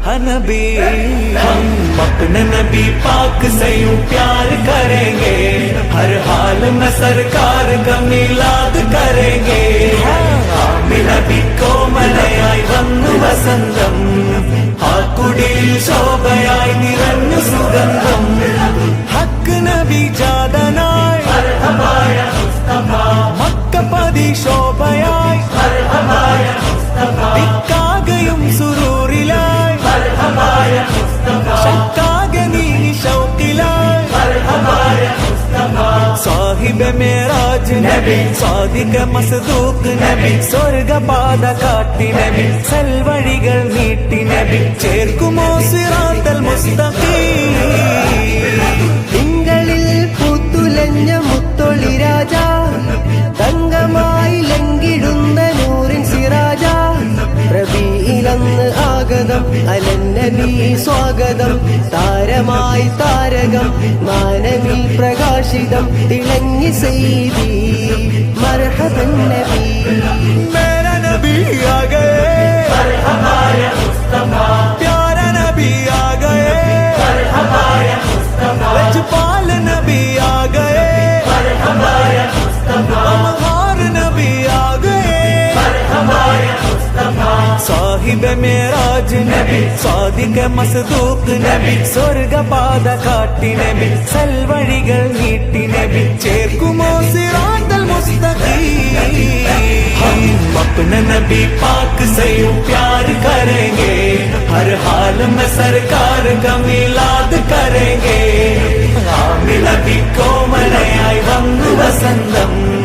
नबी हम अपने नबी पाक से यूं प्यार करेंगे, हर हाल में सरकार का मिलाद करेंगे. നബി കോമലയായി വന്നു വസന്തം, ആ കുടിയിൽ ശോഭയായി നിറഞ്ഞു സുഗന്ധം. ഹക്ക് നബി ജാതനായി മക്കപതി ശോഭയായി, ദിക്കാകയും സുരൂറിലായി, ശക്കാകെ നീ ശൗക്കിലായി. സാഹിബ് മേറാജ് നബി, സാദിഖ് മസ്ദൂഖ് നബി, സ്വർഗപാത കാട്ടി നബി, സൽവഴികൾ നീട്ടി നബി, ചേർക്കുമോ സിറാത്തൽ മുസ്തഖീം. തിങ്കളിൽ പൂത്തുലഞ്ഞ മുത്തൊളി രാജ, തങ്കമായി ലങ്കിടുന്ന നൂറിൻ സിറാജ. റബീഇലന്ന് ആഗതം അലന്നബി സ്വാഗതം, താരമായി താരകം മാനവി പ്രകാശിതം, തിളങ്ങി സൈദി മർഹബൻ നബി. മേരാ നബി ആ ഗയേ, പ്യാരാ നബി ആ ഗയേ, ലജ്പാൽ നബി ആ ഗയേ, അമഹാർ നബി ആ ഗയേ. സാഹിബ് മേറാജ് നബി, സാദിഖ് മസ്ദൂഖ് നബി, സ്വർഗപാത കാട്ടി നബി, സൽവഴികൾ നീട്ടി നബി, ചേർക്കുമോ സിറാത്തൽ മുസ്തഖീം. हम अपने नबी पाक से यूं प्यार करेंगे, हर हाल में सरकार का मिलाद करेंगे. नबी कोमलयाई वंदु वसंतम.